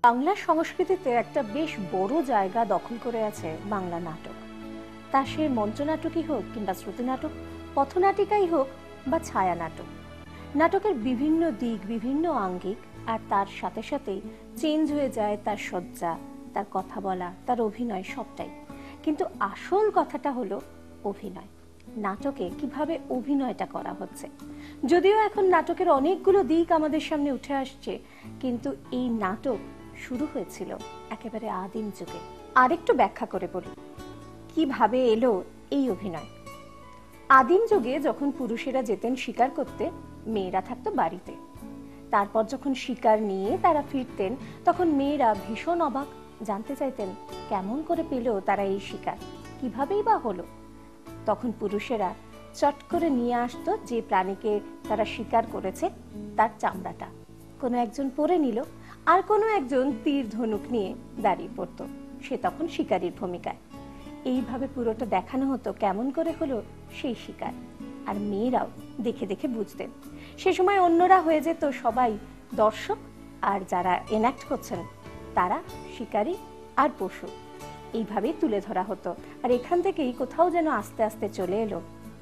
বাংলা সংস্কৃতিতে একটা বেশ বড় জায়গা দখল করে আছে বাংলা নাটক। তা সে মঞ্চনাটকই হোক কিংবা শ্রুতিনাটক, পথনাটিকাই হোক বা ছায়া নাটক। নাটকের বিভিন্ন দিক, বিভিন্ন আঙ্গিক, আর তার সাথে সাথেই চেঞ্জ হয়ে যায় তার সজ্জা, তার কথা বলা, তার অভিনয়, সবটাই। কিন্তু আসল কথাটা হলো অভিনয়। নাটকে কিভাবে অভিনয়টা করা হচ্ছে। যদিও এখন নাটকের অনেকগুলো দিক আমাদের সামনে উঠে আসছে, কিন্তু এই নাটক শুরু হয়েছিল একেবারে আদিম যুগে। আরেকটু ব্যাখ্যা করে বলি কিভাবে এলো এই অভিনয়। আদিম যুগে যখন পুরুষেরা যেতেন শিকার করতে, মেয়েরা থাকতো বাড়িতে। তারপর যখন শিকার নিয়ে তারা ফিরতেন, তখন মেয়েরা ভীষণ অবাক, জানতে চাইতেন কেমন করে পেল তারা এই শিকার, কিভাবেই বা হলো। তখন পুরুষেরা চট করে নিয়ে আসতো যে প্রাণীকে তারা শিকার করেছে তার চামড়াটা, কোনো একজন পরে নিল, আর কোনো একজন তীর ধনুক নিয়ে দাঁড়িয়ে পড়তো, সে তখন শিকারীর ভূমিকায়। এইভাবে পুরোটা দেখানো হতো কেমন করে হলো সেই শিকার, আর মেয়েরাও দেখে দেখে বুঝতেন। সে সময় অন্যরা হয়ে যেত সবাই দর্শক, আর যারা এনাক্ট করছেন তারা শিকারী আর পশু। এইভাবেই তুলে ধরা হতো, আর এখান থেকেই কোথাও যেন আস্তে আস্তে চলে এলো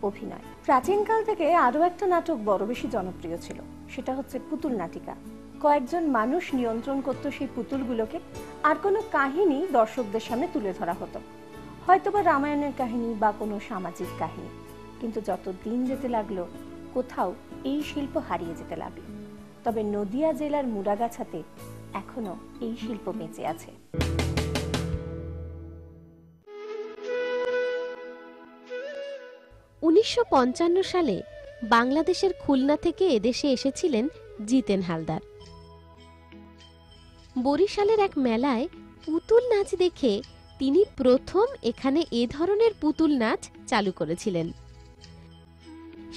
অভিনয়। প্রাচীনকাল থেকে আরো একটা নাটক বড় বেশি জনপ্রিয় ছিল, সেটা হচ্ছে পুতুল নাটিকা। কয়েকজন মানুষ নিয়ন্ত্রণ করতো সেই পুতুলগুলোকে, আর কোনো কাহিনী দর্শকদের সামনে তুলে ধরা হতো, হয়তোবা রামায়ণের কাহিনী বা কোনো সামাজিক কাহিনী। কিন্তু যত দিন যেতে লাগলো, কোথাও এই শিল্প হারিয়ে যেতে লাগলো। তবে নদিয়া জেলার মুরাগাছাতে এখনো এই শিল্প বেঁচে আছে। 1955 সালে বাংলাদেশের খুলনা থেকে এদেশে এসেছিলেন জিতেন হালদার। বরিশালের এক মেলায় পুতুল নাচ দেখে তিনি প্রথম এখানে এ ধরনের পুতুল নাচ চালু করেছিলেন।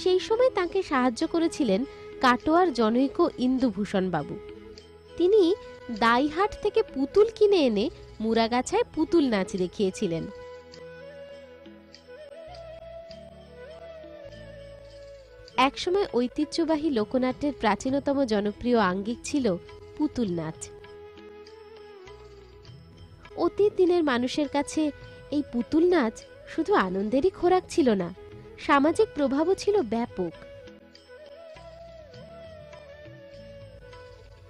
সেই সময় তাকে সাহায্য করেছিলেন কাটোয়ার জনৈক ইন্দুভূষণ বাবু। তিনি দাইহাট থেকে পুতুল কিনে এনে মুরাগাছায় পুতুল নাচ দেখিয়েছিলেন। একসময় ঐতিহ্যবাহী লোকনাট্যের প্রাচীনতম জনপ্রিয় আঙ্গিক ছিল পুতুল নাচ। অতীত দিনের মানুষের কাছে এই পুতুল নাচ শুধু আনন্দেরই খোরাক ছিল না, সামাজিক প্রভাবও ছিল ব্যাপক।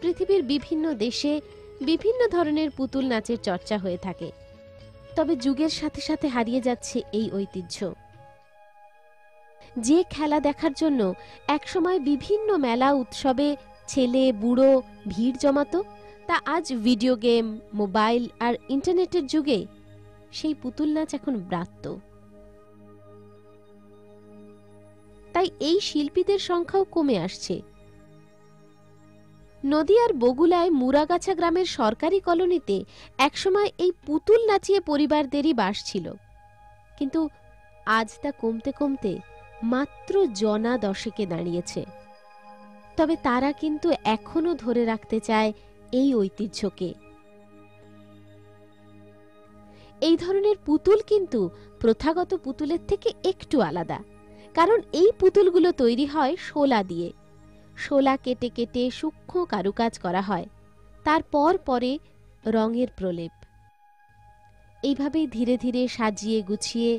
পৃথিবীর বিভিন্ন দেশে বিভিন্ন ধরনের পুতুল নাচের চর্চা হয়ে থাকে, তবে যুগের সাথে সাথে হারিয়ে যাচ্ছে এই ঐতিহ্য। যে খেলা দেখার জন্য একসময় বিভিন্ন মেলা উৎসবে ছেলে বুড়ো ভিড় জমাতো, তা আজ ভিডিও গেম, মোবাইল আর ইন্টারনেটের যুগে সেই পুতুল নাচ এখন ব্রাত্য। তাই এই শিল্পীদের সংখ্যাও কমে আসছে। নদিয়ার বগুলায় মুরাগাছা গ্রামের সরকারি কলোনিতে একসময় এই পুতুল নাচিয়ে পরিবারদেরই বাস ছিল, কিন্তু আজ তা কমতে কমতে মাত্র জনা 10 দাঁড়িয়েছে। তবে তারা কিন্তু এখনো ধরে রাখতে চায় এই ঐতিহ্যকে। এই ধরনের পুতুল কিন্তু প্রথাগত পুতুলের থেকে একটু আলাদা, কারণ এই পুতুলগুলো তৈরি হয় শোলা দিয়ে। শোলা কেটে কেটে সূক্ষ্ম কারুকাজ করা হয়, তারপর পরে রঙের প্রলেপ। এইভাবেই ধীরে ধীরে সাজিয়ে গুছিয়ে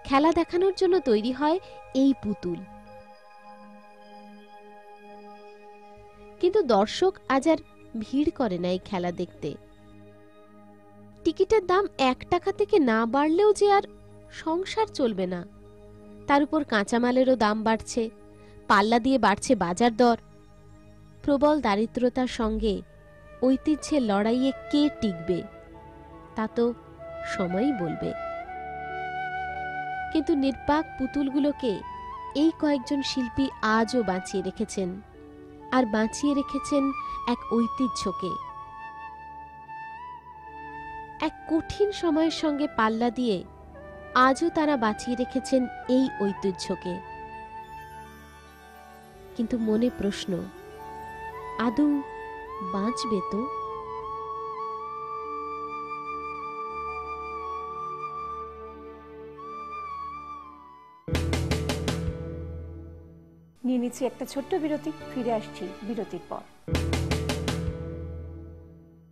খেলা দেখানোর জন্য তৈরি হয় এই পুতুল। কিন্তু দর্শক আজ আর ভিড় করে না এই খেলা দেখতে। টিকিটের দাম 1 টাকা থেকে না বাড়লেও যে আর সংসার চলবে না, তার উপর কাঁচামালেরও দাম বাড়ছে, পাল্লা দিয়ে বাড়ছে বাজার দর। প্রবল দারিদ্রতার সঙ্গে ঐতিহ্যের লড়াইয়ে কে টিকবে তা তো সময়ই বলবে। কিন্তু নির্বাক পুতুলগুলোকে এই কয়েকজন শিল্পী আজও বাঁচিয়ে রেখেছেন, আর বাঁচিয়ে রেখেছেন এক ঐতিহ্যকে। এক কঠিন সময়ের সঙ্গে পাল্লা দিয়ে আজও তারা বাঁচিয়ে রেখেছেন এই ঐতিহ্যকে। কিন্তু মনে প্রশ্ন, আদৌ বাঁচবে তো? নিয়ে নিচ্ছি একটা ছোট্ট বিরতি, ফিরে আসছি বিরতির পর।